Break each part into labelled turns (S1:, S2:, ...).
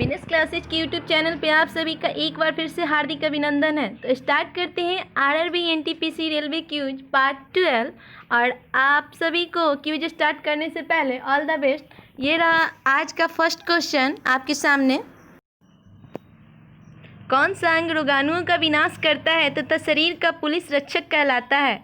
S1: Vinesh classes के YouTube channel पे आप सभी का एक बार फिर से हार्दिक अभिनंदन है। तो स्टार्ट करते हैं RRB NTPC railway quiz part 12। और आप सभी को क्यूज स्टार्ट करने से पहले ऑल द बेस्ट। ये रहा आज का फर्स्ट क्वेश्चन आपके सामने। कौन सा अंग रोगाणुओं का विनाश करता है तथा शरीर का पुलिस रक्षक कहलाता है?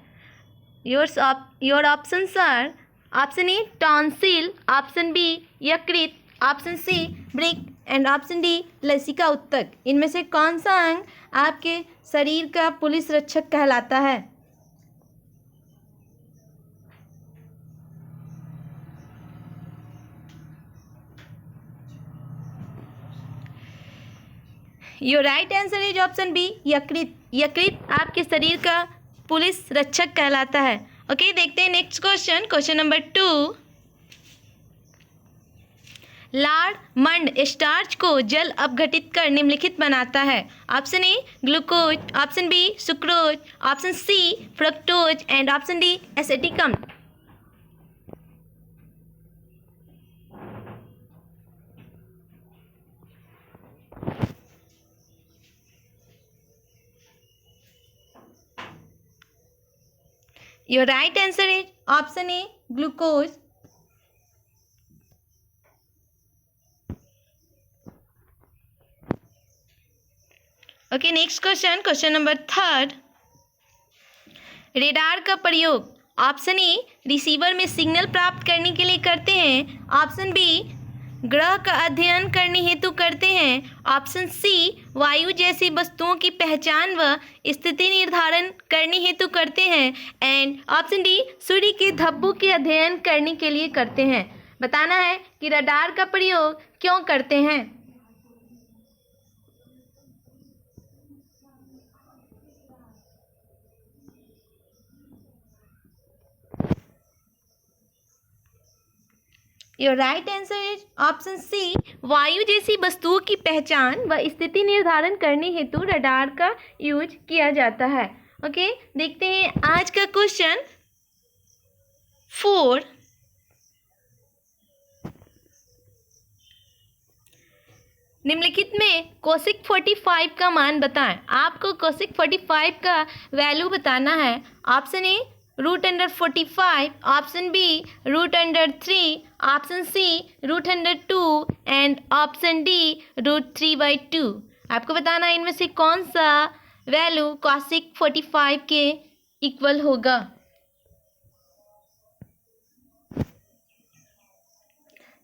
S1: Your options are option A tonsil, option B यकृत, ऑप्शन सी ब्रिक एंड ऑप्शन डी लसिका उत्तक। इनमें से कौन सा अंग आपके शरीर का पुलिस रक्षक कहलाता है? Your right answer is option B यकृत। यकृत आपके शरीर का पुलिस रक्षक कहलाता है। ओके, देखते हैं नेक्स्ट क्वेश्चन। Question number 2। लाड़ मंड स्टार्च को जल अपघटित कर निम्नलिखित बनाता है। Option A glucose, option B sucrose, option C fructose and option D acetic अम्ल। Your right answer is option A glucose. Okay, next question. Question number 3। Radar का प्रयोग ऑप्शन ए रिसीवर में सिग्नल प्राप्त करने के लिए करते हैं, ऑप्शन बी ग्रह का अध्ययन करने हेतु करते हैं, ऑप्शन सी वायु जैसी वस्तुओं की पहचान व स्थिति निर्धारण करने हेतु करते हैं, एंड ऑप्शन डी सूर्य के धब्बों के अध्ययन करने के लिए करते हैं। बताना है कि रडार का प्रयोग क्यों करते हैं। Your right answer is option C वायु जैसी वस्तुओं की पहचान व स्थिति निर्धारण करने हेतु रडार का यूज किया जाता है। ओके, देखते हैं आज का क्वेश्चन 4। निम्नलिखित में कोशिक 45 का मान बताएं। आपको कोशिक 45 का वैल्यू बताना है। Option A √45, option B √3, option C √2 and option D √3/2। आपको बताना है इनमें से कौन सा वैल्यू कोशिक 45 के इक्वल होगा।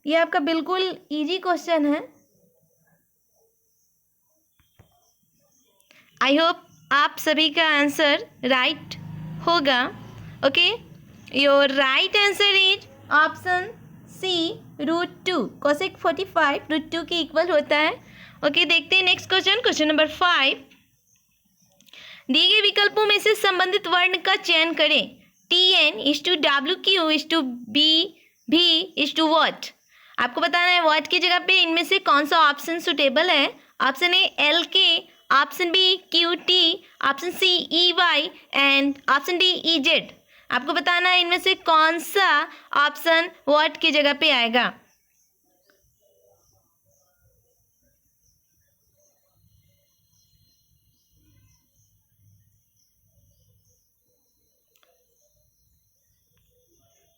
S1: ये आपका बिल्कुल इजी क्वेश्चन है। आई होप आप सभी का आंसर राइट होगा। Okay, your right answer is option C √2। Cosec 45 √2 के इक्वल होता है। ओके, देखते हैं नेक्स्ट क्वेश्चन। Question number 5। दिए गए विकल्पों में से संबंधित वर्ण का चयन करें। TN/WQ/BV/WH। आपको बताना है वॉट की जगह पे इनमें से कौन सा ऑप्शन सुटेबल है। Option A LK, option B QT, option C EY and option D EZ। आपको बताना है इनमें से कौन सा ऑप्शन व्हाट की जगह पे आएगा।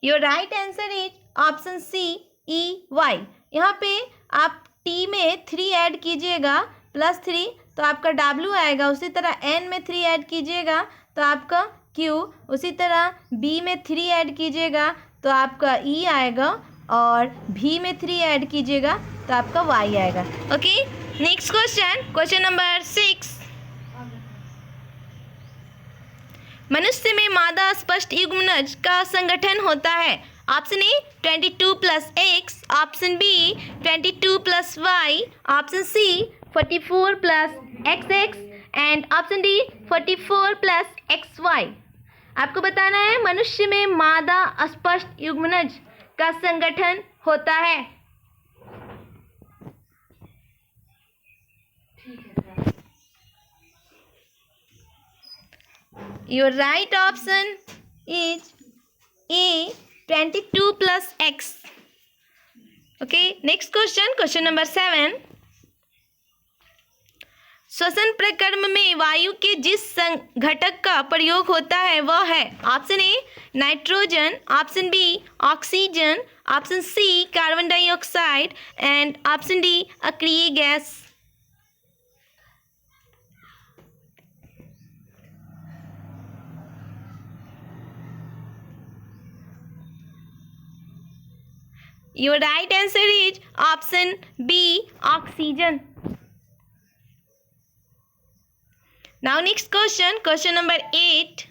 S1: Your right answer is option C EY। यहाँ पे आप T में 3 ऐड कीजिएगा +3 तो आपका W आएगा। उसी तरह N में 3 ऐड कीजिएगा तो आपका Q, उसी तरह B में 3 ऐड कीजिएगा तो आपका E आएगा, और V में 3 ऐड कीजिएगा तो आपका Y आएगा। Okay, next question. Question number 6। मनुष्य में मादा स्पष्ट युग्मनज का संगठन होता है। Option A 22+X, option B 22+Y, option C 44+XX and option D 44+XY। आपको बताना है मनुष्य में मादा अस्पष्ट युग्मनज का संगठन होता है। Your right option is a 22+X। Okay, next question. Question number 7। श्वसन प्रक्रम में वायु के जिस घटक का प्रयोग होता है वह है option A nitrogen, option B oxygen, option C carbon dioxide and option D अक्रिय गैस। Your right answer is option B, oxygen. Now next question, question number 8.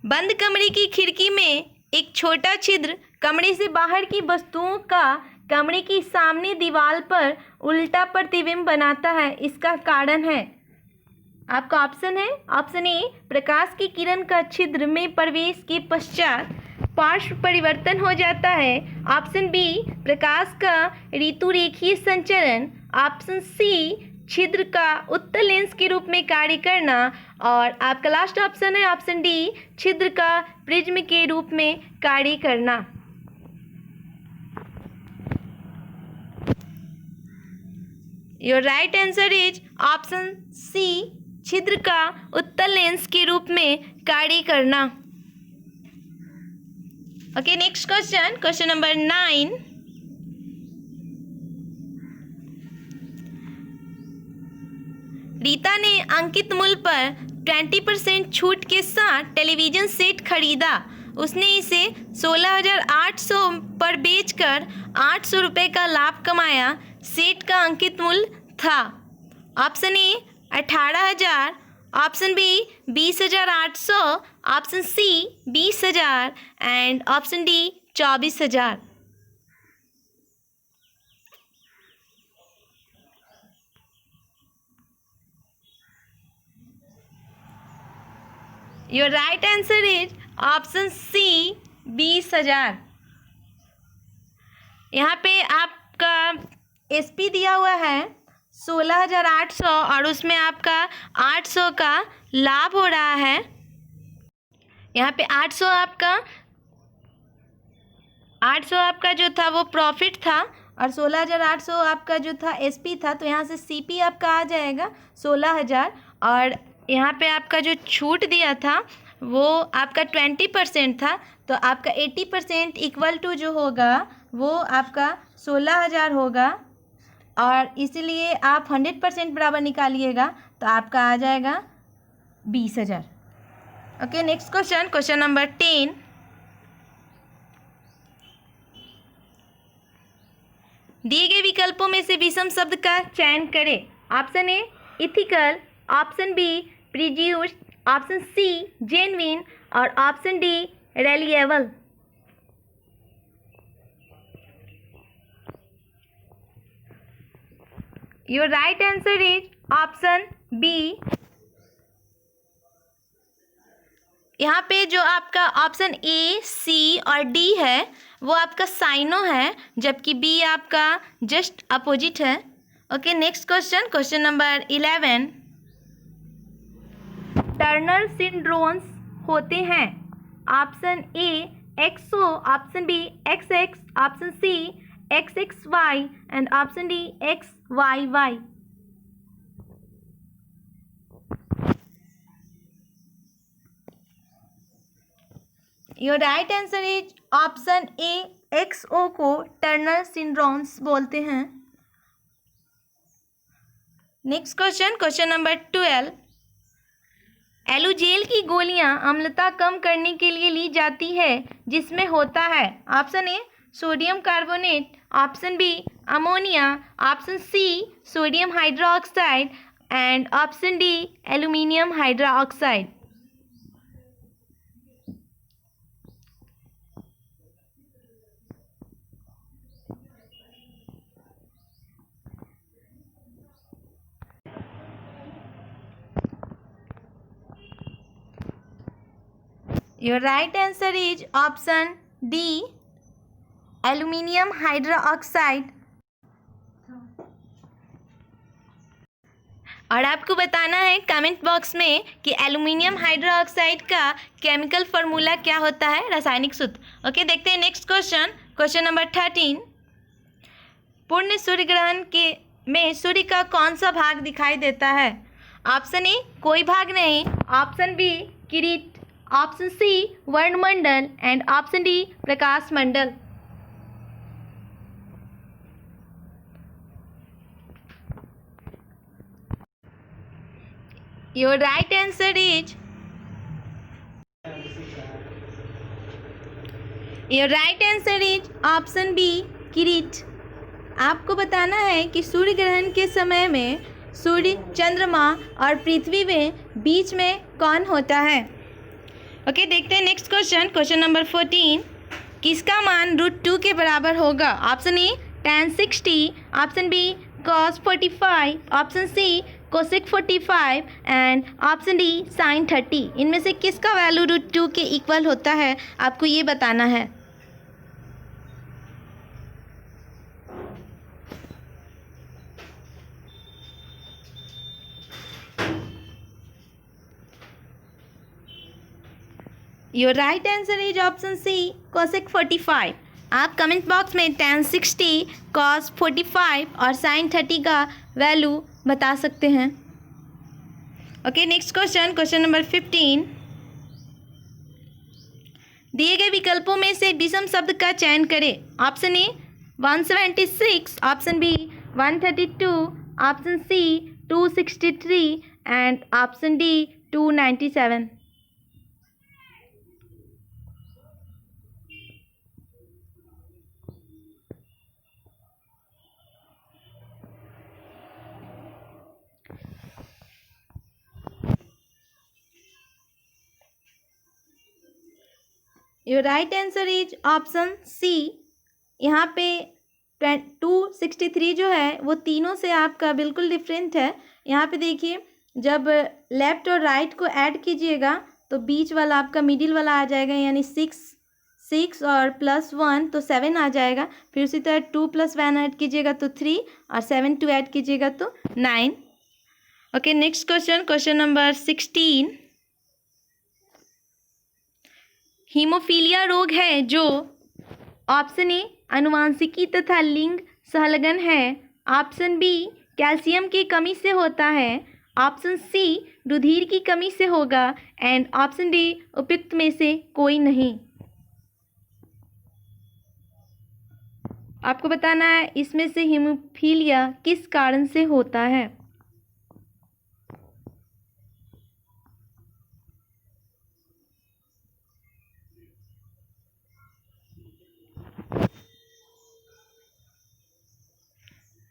S1: बंद कमरे की खिड़की में एक छोटा छिद्र कमरे से बाहर की वस्तुओं का कमरे की सामने दीवार पर उल्टा प्रतिबिंब बनाता है, इसका कारण है। आपका ऑप्शन है ऑप्शन ए प्रकाश की किरण का छिद्र में प्रवेश के पश्चात पार्श्व परिवर्तन हो जाता है, ऑप्शन बी प्रकाश का ऋतुरेखीय संचरण, ऑप्शन सी छिद्र का उत्तल लेंस के रूप में कार्य करना और आपका लास्ट ऑप्शन है ऑप्शन डी छिद्र का प्रिज्म के रूप में कार्य करना। Your right answer is option C छिद्र का उत्तल लेंस के रूप में कार्य करना। Okay next question, question number 9। Rita ने अंकित मूल्य पर 20% छूट के साथ टेलीविज़न सेट खरीदा। उसने इसे 16,800 पर बेचकर 800 रुपये का लाभ कमाया। सेट का अंकित मूल्य था option A 18,000, option B 20,800, option C 20,000 and option D 24,000। Your right answer is option C 20,000। यहाँ पे आपका एसपी दिया हुआ है 16,800 और उसमें आपका 800 का लाभ हो रहा है। यहाँ पे 800 आपका जो था वो प्रॉफिट था और 16,800 आपका जो था एसपी था, तो यहाँ से सीपी आपका आ जाएगा 16,000 और यहाँ पे आपका जो छूट दिया था वो आपका 20% था, तो आपका 80% इक्वल टू जो होगा वो आपका 16,000 होगा और इसीलिए आप 100% बराबर निकालिएगा तो आपका आ जाएगा 20,000। Okay next question, question number 10। दिए गए विकल्पों में से विषम शब्द का चयन करें। Option A ethical, option B prejudice, option C genuine और option D reliable. Your right answer is option B. यहाँ पे जो आपका ऑप्शन ए, सी और डी है वो आपका साइनो है, जबकि बी आपका जस्ट अपोजिट है। Okay next question, question number 11। Turner syndromes होते हैं option A XO, option B XX, option C XXY and option D XYY। Your right answer is option A XO को Turner syndromes बोलते हैं। Next question, question number 12। Alugel की गोलियां अम्लता कम करने के लिए ली जाती है जिसमें होता है option A sodium carbonate, option B ammonia, option C sodium hydroxide and option D aluminium hydroxide. Your right answer is option D, aluminium hydroxide। और आपको बताना है कमेंट बॉक्स में कि एल्युमिनियम हाइड्रोक्साइड का केमिकल फार्मूला क्या होता है, रासायनिक सूत्र। ओके, देखते हैं नेक्स्ट क्वेश्चन। क्वेश्चन नंबर 13, पूर्ण सूर्य ग्रहण के में सूर्य का कौन सा भाग दिखाई देता है? ऑप्शन ए कोई भाग नहीं, ऑप्शन बी किरीट, ऑप्शन सी वर्णमंडल एंड ऑप्शन डी प्रकाश मंडल। Your right answer is option B किरीट। आपको बताना है कि सूर्य ग्रहण के समय में सूर्य, चंद्रमा और पृथ्वी में बीच में कौन होता है? ओके, देखते हैं नेक्स्ट क्वेश्चन। क्वेश्चन नंबर 14, किसका मान √2 के बराबर होगा? Option A tan 60, option B cos 45, option C cosec 45 and option D sin 30। इनमें से किसका वैल्यू √2 के इक्वल होता है, आपको ये बताना है। Your right answer is option C cosec 45। आप कमेंट बॉक्स में tan 60, cos 45 और sin 30 का वैल्यू बता सकते हैं। Okay, next question. Question number 15, दिए गए विकल्पों में से विषम शब्द का चयन करें। Option A 176, option B 132, option C 263 and option D 297। Your right answer is option C. यहाँ पे 263 जो है वो तीनों से आपका बिल्कुल डिफरेंट है। यहाँ पे देखिए, जब लेफ्ट और राइट को ऐड कीजिएगा तो बीच वाला आपका मिडिल वाला आ जाएगा, यानी 6 और +1 तो 7 आ जाएगा। फिर उसी तरह 2 + 1 ऐड कीजिएगा तो 3 और 7 2 ऐड कीजिएगा तो 9। Okay, next question. Question number 16, haemophilia रोग है जो ऑप्शन ए आनुवांशिकी तथा लिंग सहलगन है, ऑप्शन बी कैल्शियम की कमी से होता है, ऑप्शन सी रुधिर की कमी से होगा एंड ऑप्शन डी उपयुक्त में से कोई नहीं। आपको बताना है इसमें से हीमोफीलिया किस कारण से होता है।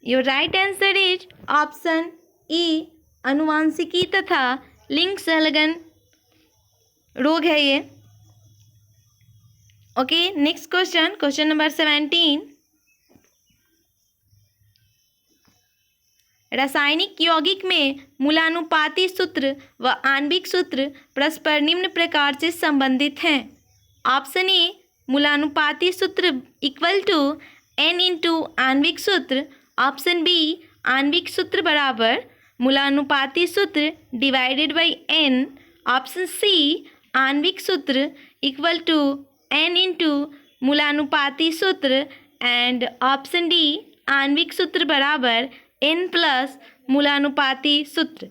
S1: Your right answer is option E आनुवांशिकी तथा लिंग सहलगन रोग है ये। Okay, next question. Question number 17, रासायनिक यौगिक में मूलानुपाती सूत्र व आणविक सूत्र परस्पर निम्न प्रकार से संबंधित हैं। ऑप्शन ए मूलानुपाती सूत्र = n × आणविक सूत्र, ऑप्शन बी आणविक सूत्र बराबर मूलानुपाती सूत्र /n, ऑप्शन सी आणविक सूत्र = n × मूलानुपाती सूत्र एंड ऑप्शन डी आणविक सूत्र बराबर n + मूलानुपाती सूत्र।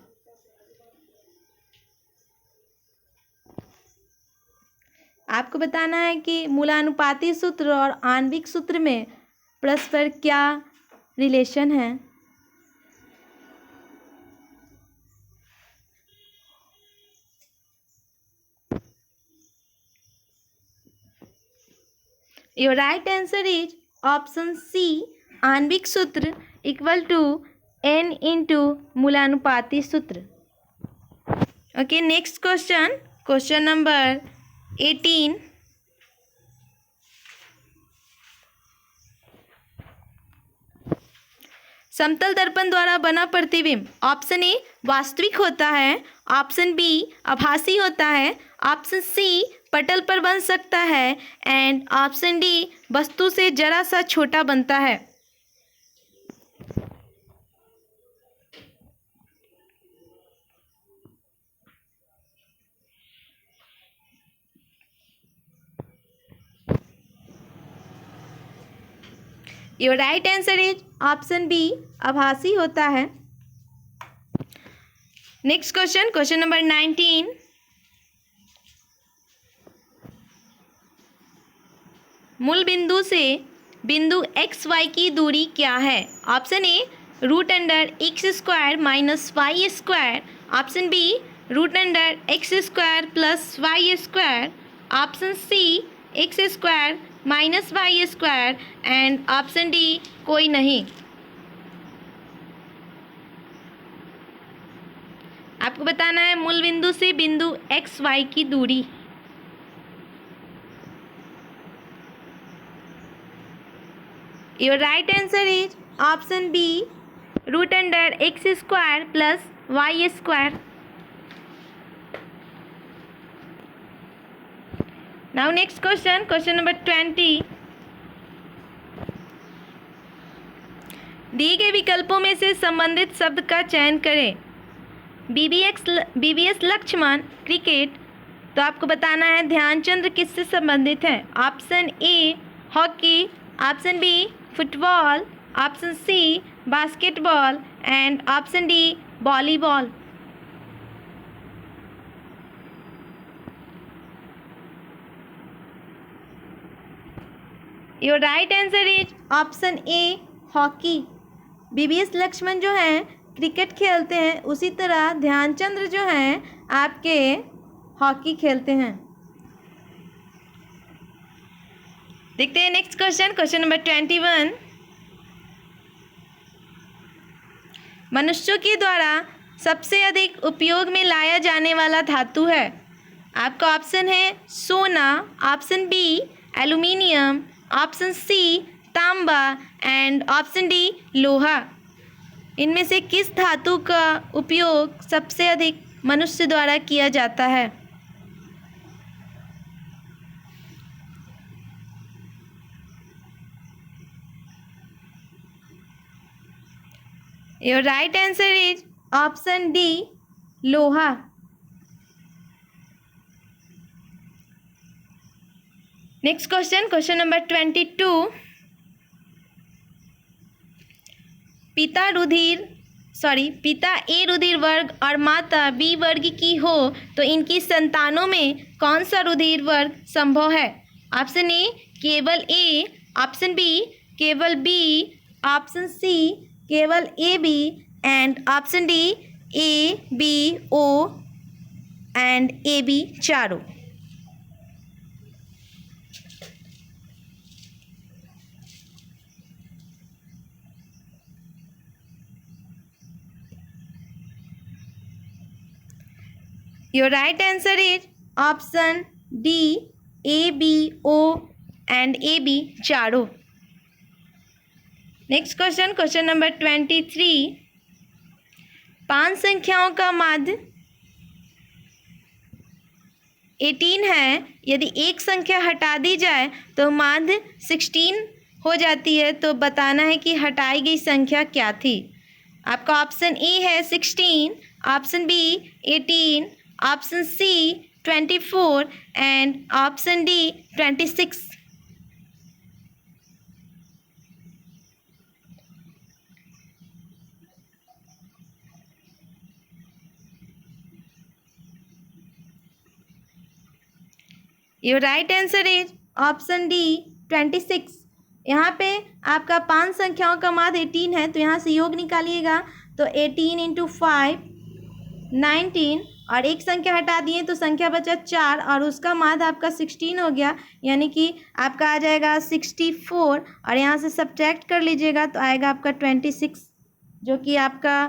S1: आपको बताना है कि मूलानुपाती सूत्र और आणविक सूत्र में परस्पर क्या रिलेशन है। Your right answer is option C आणविक सूत्र = n × मूलानुपाती सूत्र। Okay, next question. Question number 18, समतल दर्पण द्वारा बना प्रतिबिंब ऑप्शन ए वास्तविक होता है, ऑप्शन बी आभासी होता है, ऑप्शन सी पटल पर बन सकता है एंड ऑप्शन डी वस्तु से जरा सा छोटा बनता है। Your right answer is option B, आभासी होता है। Next question, question number 19। मूल बिंदु से बिंदु एक्स वाई की दूरी क्या है? Option A root under X square minus Y square, option B root under X square plus Y square, option C X square minus Y square and option D कोई नहीं। आपको बताना है मूल बिंदु से बिंदु एक्स वाई की दूरी। Your right answer is option B, root under X square plus Y square. Now next question, question number 20। दिए गए विकल्पों में से संबंधित शब्द का चयन करें। बीवीएस लक्ष्मण क्रिकेट, तो आपको बताना है ध्यानचंद किससे संबंधित है? Option A hockey, option B football, option C basketball and option D volleyball. Your right answer is option A hockey. VVS Laxman जो हैं क्रिकेट खेलते हैं, उसी तरह ध्यानचंद जो हैं आपके हॉकी खेलते हैं। देखते हैं नेक्स्ट क्वेश्चन, क्वेश्चन नंबर 21। मनुष्यों के द्वारा सबसे अधिक उपयोग में लाया जाने वाला धातु है। आपका ऑप्शन है सोना, option B aluminium, option C तांबा एंड ऑप्शन डी लोहा। इनमें से किस धातु का उपयोग सबसे अधिक मनुष्य द्वारा किया जाता है? Your right answer is option D लोहा। Next question, question number 22। पिता ए रुधिर वर्ग और माता बी वर्ग की हो तो इनकी संतानों में कौन सा रुधिर वर्ग संभव है? ऑप्शन ए केवल ए, ऑप्शन बी केवल बी, ऑप्शन सी केवल A B and option D A B O and A B चारों। Your right answer is option D A B O and A B चारों। Next question, question number 23। 5 संख्याओं का माध्य 18 है। यदि एक संख्या हटा दी जाए तो माध्य 16 हो जाती है, तो बताना है कि हटाई गई संख्या क्या थी। आपका ऑप्शन ए है 16, option B 18, option C 24 and option D 26। Your right answer is option D 26। यहाँ पे आपका 5 संख्याओं का माध्य 18 है, तो यहाँ से योग निकालिएगा तो 18 इंटू 5 19 और एक संख्या हटा दिए तो संख्या बचा 4 और उसका माध्य आपका 16 हो गया, यानी कि आपका आ जाएगा 64 और यहाँ से सब्ट्रैक्ट कर लीजिएगा तो आएगा आपका 26, जो कि आपका।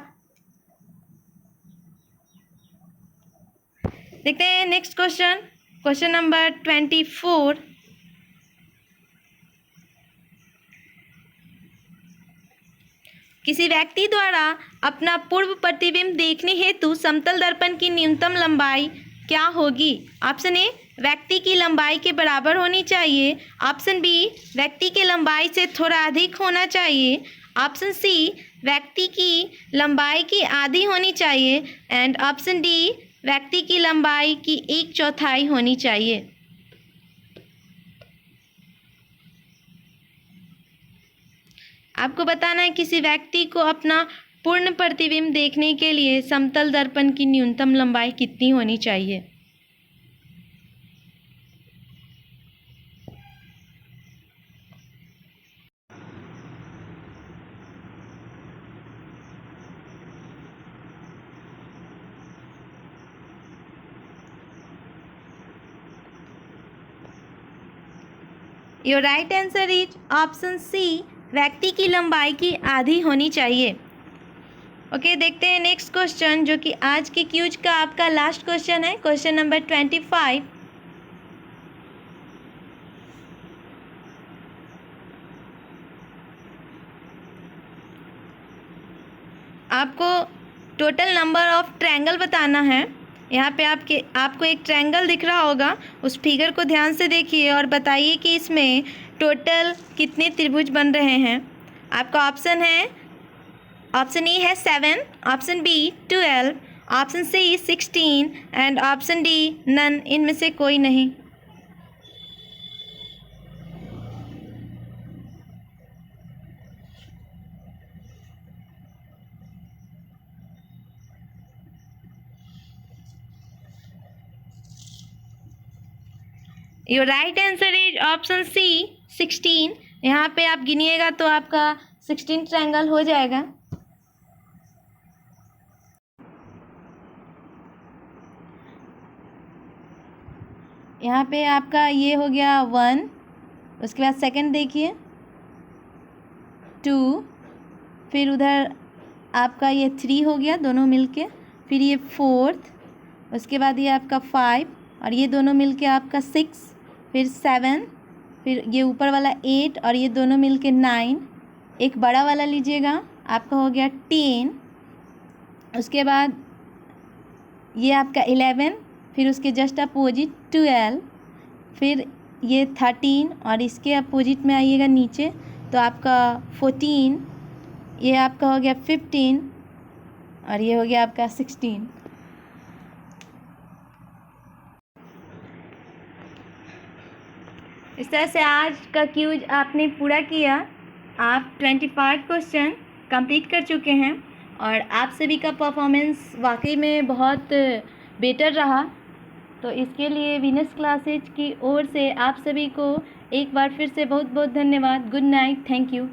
S1: देखते हैं नेक्स्ट क्वेश्चन, क्वेश्चन नंबर 24। किसी व्यक्ति द्वारा अपना पूर्व प्रतिबिंब देखने हेतु समतल दर्पण की न्यूनतम लंबाई क्या होगी? ऑप्शन ए व्यक्ति की लंबाई के बराबर होनी चाहिए, ऑप्शन बी व्यक्ति की लंबाई से थोड़ा अधिक होना चाहिए, ऑप्शन सी व्यक्ति की लंबाई की आधी होनी चाहिए एंड ऑप्शन डी व्यक्ति की लंबाई की 1/4 होनी चाहिए। आपको बताना है किसी व्यक्ति को अपना पूर्ण प्रतिबिंब देखने के लिए समतल दर्पण की न्यूनतम लंबाई कितनी होनी चाहिए। Your right answer is option C, व्यक्ति की लंबाई की आधी होनी चाहिए। ओके, देखते हैं नेक्स्ट क्वेश्चन जो कि आज के क्यूज का आपका लास्ट क्वेश्चन है, क्वेश्चन नंबर 25। आपको टोटल नंबर ऑफ ट्रायंगल बताना है। यहाँ पे आपको एक ट्रायंगल दिख रहा होगा, उस फिगर को ध्यान से देखिए और बताइए कि इसमें टोटल कितने त्रिभुज बन रहे हैं। आपका ऑप्शन है, ऑप्शन ए है 7, option B 12, option C 16 and option D none, इनमें से कोई नहीं। Your right answer is option C 16। यहाँ पे आप गिनिएगा तो आपका 16 ट्रायंगल हो जाएगा। यहाँ पे आपका ये हो गया 1, उसके बाद सेकंड देखिए 2, फिर उधर आपका ये 3 हो गया दोनों मिलके, फिर ये 4th, उसके बाद ये आपका 5 और ये दोनों मिलके आपका 6, फिर 7, फिर ये ऊपर वाला 8 और ये दोनों मिलके 9, एक बड़ा वाला लीजिएगा आपका हो गया 10, उसके बाद ये आपका 11, फिर उसके जस्ट अपोजिट 12, फिर ये 13 और इसके अपोजिट में आइएगा नीचे तो आपका 14, ये आपका हो गया 15 और ये हो गया आपका 16। इस तरह से आज का क्यूज आपने पूरा किया। आप 25 क्वेश्चन कंप्लीट कर चुके हैं और आप सभी का परफॉर्मेंस वाकई में बहुत बेटर रहा। तो इसके लिए वीनस क्लासेज की ओर से आप सभी को एक बार फिर से बहुत बहुत धन्यवाद। Good night, thank you.